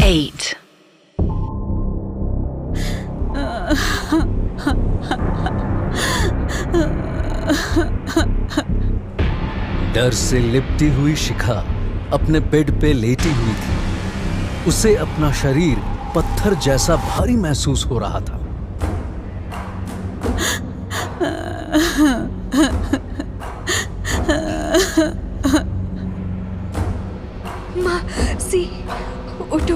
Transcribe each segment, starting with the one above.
8. डर से लिपटी हुई शिखा अपने बेड पे लेटी हुई थी। उसे अपना शरीर पत्थर जैसा भारी महसूस हो रहा था। मासी, उठो।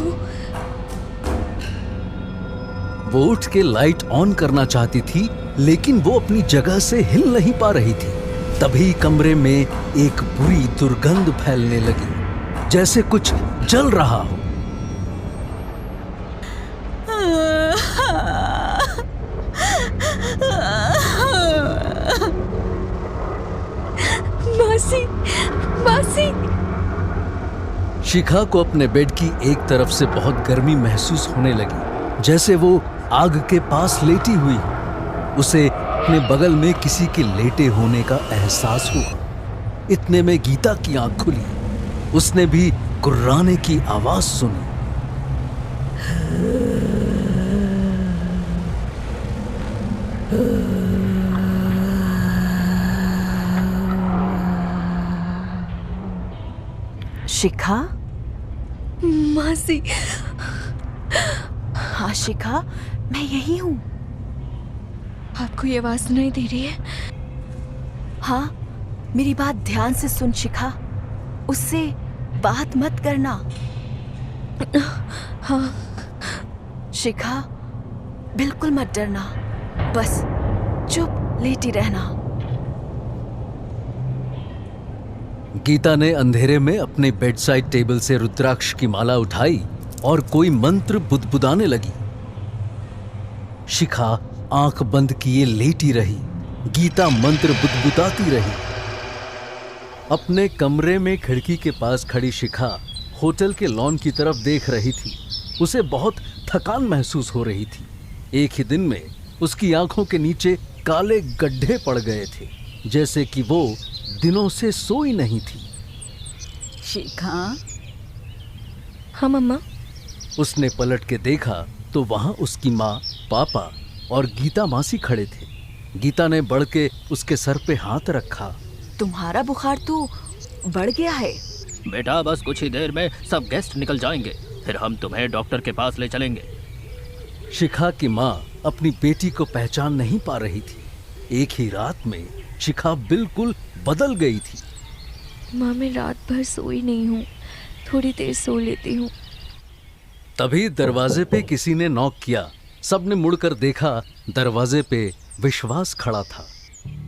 वो उठ के लाइट ऑन करना चाहती थी, लेकिन वो अपनी जगह से हिल नहीं पा रही थी। तभी कमरे में एक बुरी दुर्गंध फैलने लगी, जैसे कुछ जल रहा हो। मासी, मासी। शिखा को अपने बेड की एक तरफ से बहुत गर्मी महसूस होने लगी, जैसे वो आग के पास लेटी हुई हो। उसे अपने बगल में किसी के लेटे होने का एहसास हुआ। इतने में गीता की आंख खुली। उसने भी कुर्राने की आवाज सुनी। शिखा? मासी। हाँ शिखा, मैं यही हूँ। आपको ये आवाज सुनाई दे रही है? हाँ, मेरी बात ध्यान से सुन शिखा। उससे बात मत करना। हाँ। शिखा, बिल्कुल मत डरना। बस चुप लेटी रहना। गीता ने अंधेरे में अपने बेड साइड टेबल से रुद्राक्ष की माला उठाई और कोई मंत्र बुदबुदाने लगी। शिखा आंख बंद किए लेटी रही। गीता मंत्र बुदबुदाती रही। अपने कमरे में खिड़की के पास खड़ी शिखा होटल के लॉन की तरफ देख रही थी। उसे बहुत थकान महसूस हो रही थी। एक ही दिन में उसकी आंखों के नीचे काले गड्ढे पड़ गए थे, जैसे कि वो दिनों से सोई नहीं थी। शिखा? हाँ मम्मा। उसने पलट के देखा तो वहां उसकी माँ, पापा और गीता मासी खड़े थे। गीता ने बढ़ के उसके सर पे हाथ रखा। तुम्हारा बुखार तो बढ़ गया है। बेटा, बस कुछ ही देर में सब गेस्ट निकल जाएंगे, फिर हम तुम्हें डॉक्टर के पास ले चलेंगे। शिखा की माँ अपनी बेटी को पहचान नहीं पा रही थी। एक ही रात में शिखा बिल्कुल बदल गई थी। माँ, मैं रात भर सोई नहीं हूँ, थोड़ी देर सो लेती हूँ। तभी दरवाजे पे किसी ने नॉक किया। सबने मुड़कर देखा, दरवाजे पे विश्वास खड़ा था।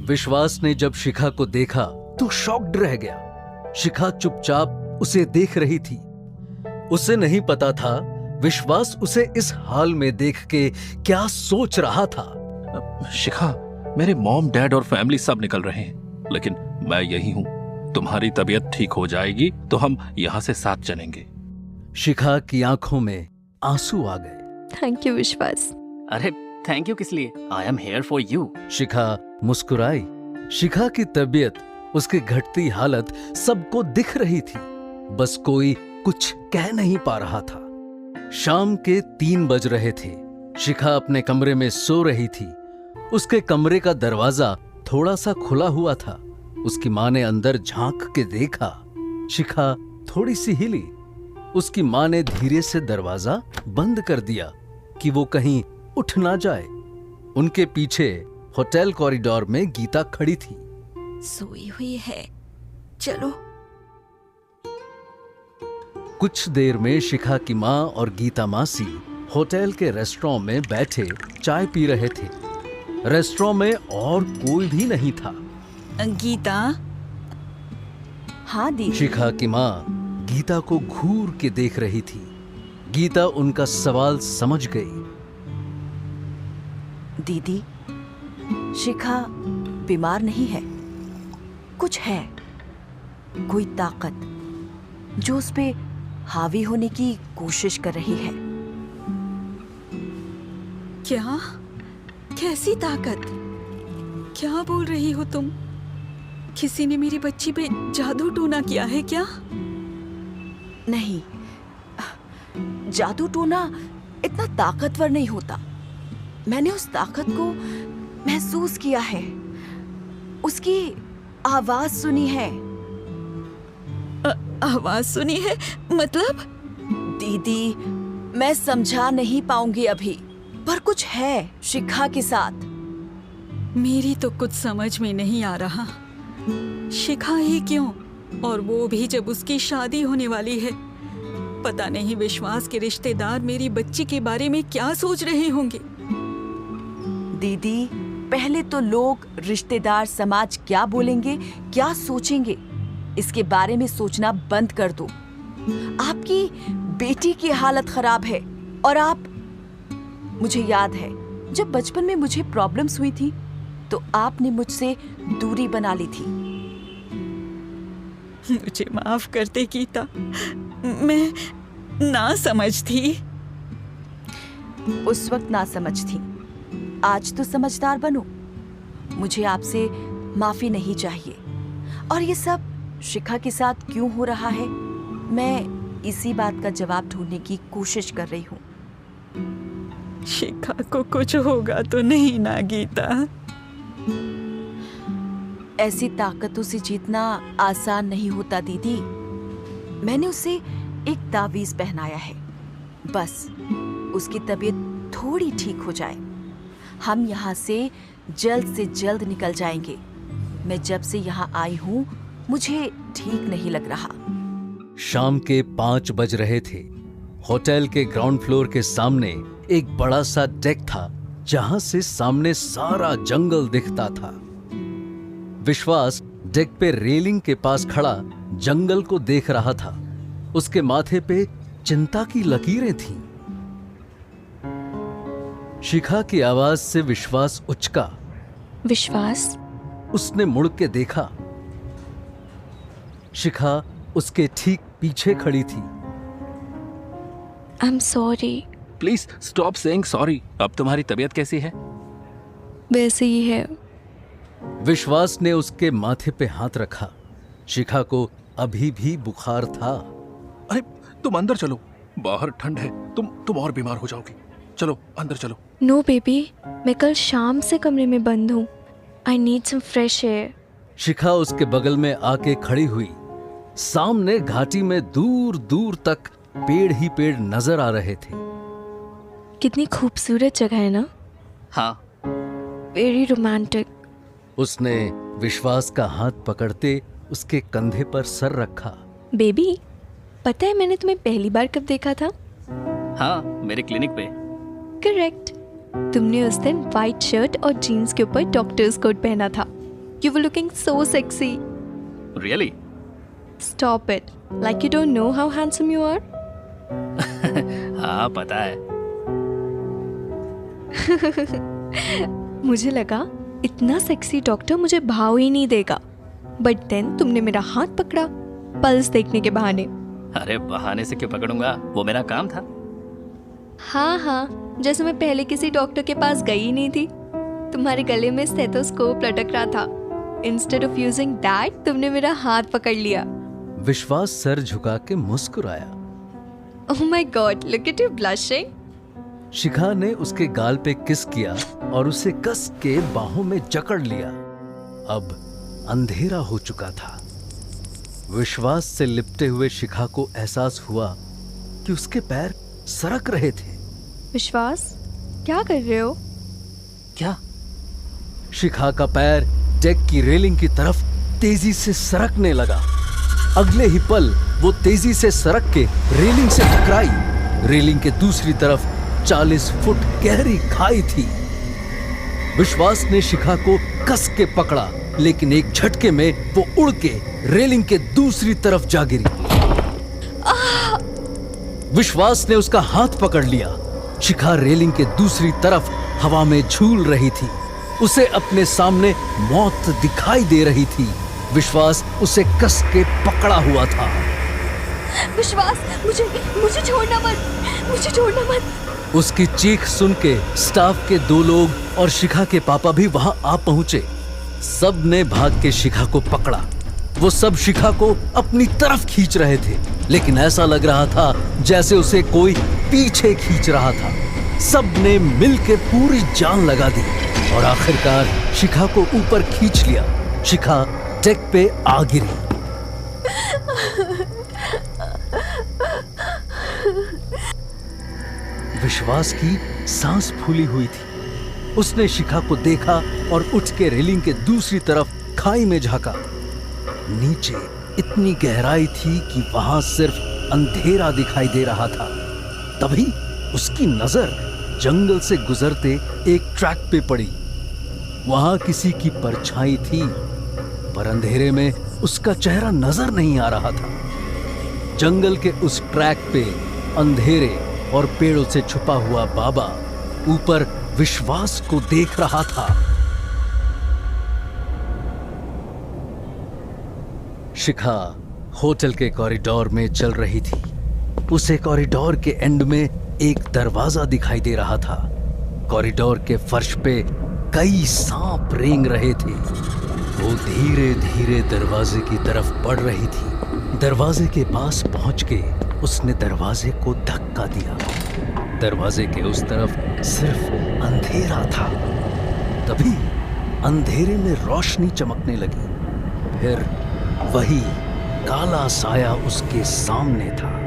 विश्वास ने जब शिखा को देखा तो शॉक्ड रह गया। शिखा चुपचाप उसे देख रही थी। उसे नहीं पता था विश्वास उसे इस हाल में देख के क्या सोच रहा था। शिखा, मेरे मॉम, डैड और फैमिली सब निकल रहे हैं, लेकिन मैं यही हूँ। तुम्हारी तबीयत ठीक हो जाएगी तो हम यहाँ से साथ चलेंगे। शिखा की आंखों में आंसू आ गए। थैंक यू विश्वास। अरे थैंक यू किस लिए? I am here for you. Shikha मुस्कुराई। शिखा की तबीयत, उसकी घटती हालत सबको दिख रही थी, बस कोई कुछ कह नहीं पा रहा था। शाम के 3 बज रहे थे। शिखा अपने कमरे में सो रही थी। उसके कमरे का दरवाजा थोड़ा सा खुला हुआ था। उसकी माँ ने अंदर झांक के देखा। शिखा थोड़ी सी हिली। उसकी माँ ने धीरे से दरवाजा बंद कर दिया कि वो कहीं उठ ना जाए। उनके पीछे होटल कॉरिडोर में गीता खड़ी थी। सोई हुई है, चलो। कुछ देर में शिखा की माँ और गीता मासी होटल के रेस्टोरेंट में बैठे चाय पी रहे थे। रेस्टोरेंट में और कोई भी नहीं था। गीता? हाँ दीदी। शिखा की माँ गीता को घूर के देख रही थी। गीता उनका सवाल समझ गई। दीदी, शिखा बीमार नहीं है। कुछ है, कोई ताकत जो उस पे हावी होने की कोशिश कर रही है। क्या? कैसी ताकत? क्या बोल रही हो तुम? किसी ने मेरी बच्ची पे जादू टोना किया है क्या? नहीं, जादू टोना इतना ताकतवर नहीं होता। मैंने उस ताकत को महसूस किया है, उसकी आवाज सुनी है। आवाज सुनी है मतलब? दीदी, मैं समझा नहीं पाऊंगी अभी, पर कुछ है शिखा के साथ। मेरी तो कुछ समझ में नहीं आ रहा। शिखा ही क्यों, और वो भी जब उसकी शादी होने वाली है। पता नहीं विश्वास के रिश्तेदार मेरी बच्ची के बारे में क्या सोच रहे होंगे। दीदी, पहले तो लोग, रिश्तेदार, समाज क्या बोलेंगे, क्या सोचेंगे, इसके बारे में सोचना बंद कर दो। आपकी बेटी की हालत खराब है और आप, मुझे याद है जब बचपन में मुझे प्रॉब्लम्स हुई थी तो आपने मुझसे दूरी बना ली थी। मुझे माफ करते गीता, मैं ना समझ थी। उस वक्त ना समझ थी, आज तो समझदार बनो। मुझे आपसे माफी नहीं चाहिए। और ये सब शिखा के साथ क्यों हो रहा है, मैं इसी बात का जवाब ढूंढने की कोशिश कर रही हूँ। शिखा को कुछ होगा तो नहीं ना गीता? ऐसी ताकतों से जीतना आसान नहीं होता दीदी। मैंने उसे एक तावीज पहनाया है, बस उसकी तबीयत थोड़ी ठीक हो जाए, हम यहाँ से जल्द निकल जाएंगे। मैं जब से यहाँ आई हूँ मुझे ठीक नहीं लग रहा। शाम के 5 बज रहे थे। होटल के ग्राउंड फ्लोर के सामने एक बड़ा सा डेक था जहां से सामने सारा जंगल दिखता था। विश्वास डेक पे रेलिंग के पास खड़ा जंगल को देख रहा था। उसके माथे पे चिंता की लकीरें थीं। शिखा की आवाज से विश्वास उचका। विश्वास? उसने मुड़ के देखा। शिखा उसके ठीक पीछे खड़ी थी। I am sorry. Please stop saying sorry. अब तुम्हारी तबीयत कैसी है? वैसे ही है। विश्वास ने उसके माथे पे हाथ रखा। शिखा को अभी भी बुखार था। अरे तुम अंदर चलो, बाहर ठंड है, तुम और बीमार हो जाओगी। चलो अंदर चलो। नो बेबी, मैं कल शाम से कमरे में बंद हूँ। I need some fresh air. Shikha उसके बगल में आके खड़ी हुई। सामने घाटी में दूर दूर तक पेड़ ही पेड़ नजर आ रहे थे। कितनी खूबसूरत जगह है ना? हाँ। Very romantic. उसने विश्वास का हाथ पकड़ते उसके कंधे पर सर रखा। बेबी, पता है मैंने तुम्हें पहली बार कब देखा था? हाँ, मेरे क्लिनिक पे। करेक्ट। तुमने उस दिन व्हाइट शर्ट और जीन्स के ऊपर डॉक्टर्स कोट पहना था। You were looking so sexy. Really? Stop it, like you don't know how handsome you are. हाँ पता है। मुझे लगा इतना सेक्सी डॉक्टर मुझे भाव ही नहीं देगा, बट देन तुमने मेरा हाथ पकड़ा पल्स देखने के बहाने। अरे बहाने से क्यों पकड़ूंगा, वो मेरा काम था। हाँ, जैसे मैं पहले किसी डॉक्टर के पास गई ही नहीं थी। तुम्हारे गले में स्टेथोस्कोप लटक रहा था। इंस्टेड ऑफ यूजिंग दैट, तुमने मेरा हाथ पकड़ लिया। विश्वास सर झुका के मुस्कुराया। Oh my god, look at you blushing. Shikha ने उसके गाल पे किस किया और उसे कस के बाहों में जकड़ लिया। अब अंधेरा हो चुका था। विश्वास से लिपटे हुए शिखा को एहसास हुआ कि उसके पैर सरक रहे थे। विश्वास, क्या कर रहे हो? क्या? शिखा का पैर डेक की रेलिंग की तरफ तेजी से सरकने लगा। अगले ही पल वो तेजी से सरक के रेलिंग से टकराई। रेलिंग के दूसरी तरफ 40 फुट गहरी खाई थी। विश्वास ने शिखा को कस के पकड़ा, लेकिन एक झटके में वो उड़ के रेलिंग के दूसरी तरफ जा गिरी। विश्वास ने उसका हाथ पकड़ लिया। शिखा रेलिंग के दूसरी तरफ हवा में झूल रही थी। उसे अपने सामने मौत दिखाई दे रही थी। विश्वास उसे कस के पकड़ा हुआ था। विश्वास, मुझे छोड़ना मत, मुझे छोड़ना मत। उसकी चीख सुन के स्टाफ के 2 लोग और शिखा के पापा भी वहां आ पहुंचे। सब ने भाग के शिखा को पकड़ा। वो सब शिखा को अपनी तरफ खींच रहे थे, लेकिन ऐसा लग रहा था जैसे उसे कोई पीछे खींच रहा था। सबने मिलकर पूरी जान लगा दी और आखिरकार शिखा को ऊपर खींच लिया। शिखा डेक पे आ गिरी। विश्वास की सांस फूली हुई थी। उसने शिखा को देखा और उठ के रेलिंग के दूसरी तरफ खाई में झांका। नीचे इतनी गहराई थी कि वहां सिर्फ अंधेरा दिखाई दे रहा था। तभी उसकी नजर जंगल से गुजरते एक ट्रैक पे पड़ी। वहां किसी की परछाई थी, पर अंधेरे में उसका चेहरा नजर नहीं आ रहा था। जंगल के उस ट्रैक पे अंधेरे और पेड़ों से छुपा हुआ बाबा ऊपर विश्वास को देख रहा था। शिखा होटल के कॉरिडोर में चल रही थी। उसे कॉरिडोर के एंड में एक दरवाजा दिखाई दे रहा था। कॉरिडोर के फर्श पे कई सांप रेंग रहे थे। वो धीरे धीरे दरवाजे की तरफ बढ़ रही थी। दरवाजे के पास पहुंच के उसने दरवाजे को धक्का दिया। दरवाजे के उस तरफ सिर्फ अंधेरा था। तभी अंधेरे में रोशनी चमकने लगी। फिर वही काला साया उसके सामने था।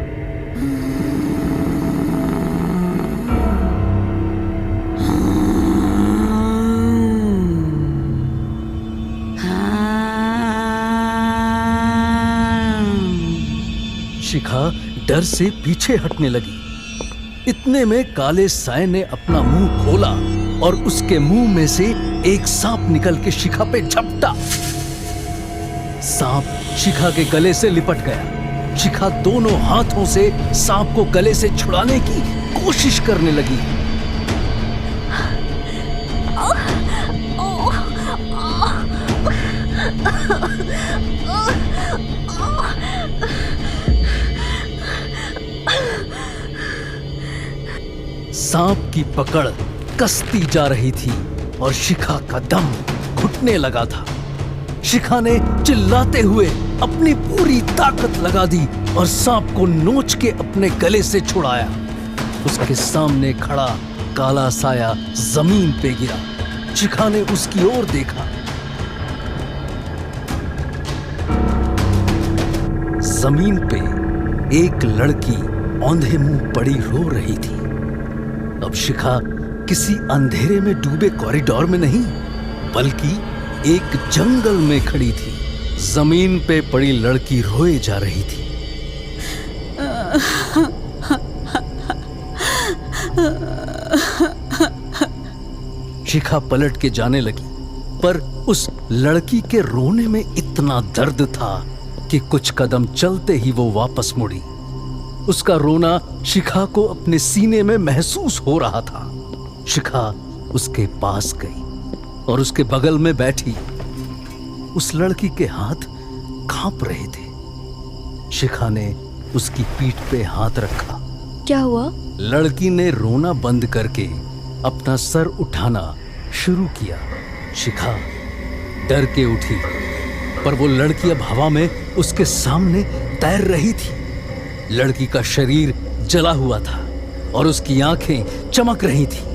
शिखा डर से पीछे हटने लगी। इतने में काले साए ने अपना मुंह खोला और उसके मुंह में से एक सांप निकल के शिखा पे झपटा। सांप शिखा के गले से लिपट गया। शिखा दोनों हाथों से सांप को गले से छुड़ाने की कोशिश करने लगी। सांप की पकड़ कसती जा रही थी और शिखा का दम घुटने लगा था। शिखा ने चिल्लाते हुए अपनी पूरी ताकत लगा दी और सांप को नोच के अपने गले से छुड़ाया। उसके सामने खड़ा काला साया जमीन पे गिरा। शिखा ने उसकी ओर देखा। जमीन पे एक लड़की औंधे मुंह पड़ी रो रही थी। अब शिखा किसी अंधेरे में डूबे कॉरिडोर में नहीं, बल्कि एक जंगल में खड़ी थी। जमीन पे पड़ी लड़की रोए जा रही थी। शिखा पलट के जाने लगी, पर उस लड़की के रोने में इतना दर्द था कि कुछ कदम चलते ही वो वापस मुड़ी। उसका रोना शिखा को अपने सीने में महसूस हो रहा था। शिखा उसके पास गई और उसके बगल में बैठी। उस लड़की के हाथ कांप रहे थे। शिखा ने उसकी पीठ पे हाथ रखा। क्या हुआ? लड़की ने रोना बंद करके अपना सर उठाना शुरू किया। शिखा डर के उठी, पर वो लड़की अब हवा में उसके सामने तैर रही थी। लड़की का शरीर जला हुआ था और उसकी आंखें चमक रही थी।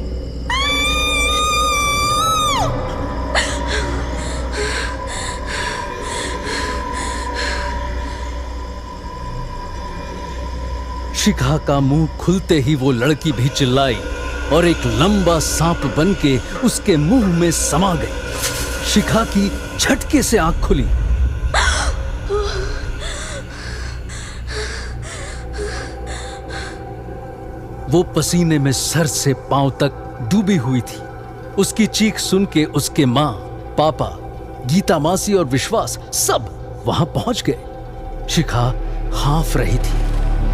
शिखा का मुंह खुलते ही वो लड़की भी चिल्लाई और एक लंबा सांप बनके उसके मुंह में समा गई। शिखा की झटके से आंख खुली। वो पसीने में सर से पांव तक डूबी हुई थी। उसकी चीख सुन के उसके माँ, पापा, गीता मासी और विश्वास सब वहां पहुंच गए। शिखा हांफ रही थी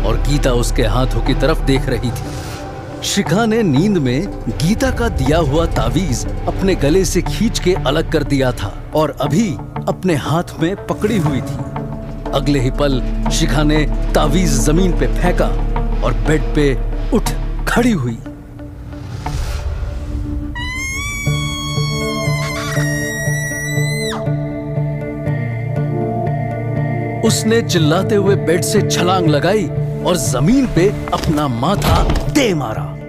और गीता उसके हाथों की तरफ देख रही थी। शिखा ने नींद में गीता का दिया हुआ तावीज अपने गले से खींच के अलग कर दिया था और अभी अपने हाथ में पकड़ी हुई थी। अगले ही पल शिखा ने तावीज जमीन पे फेंका और बेड पे उठ खड़ी हुई। उसने चिल्लाते हुए बेड से छलांग लगाई और जमीन पे अपना माथा दे मारा।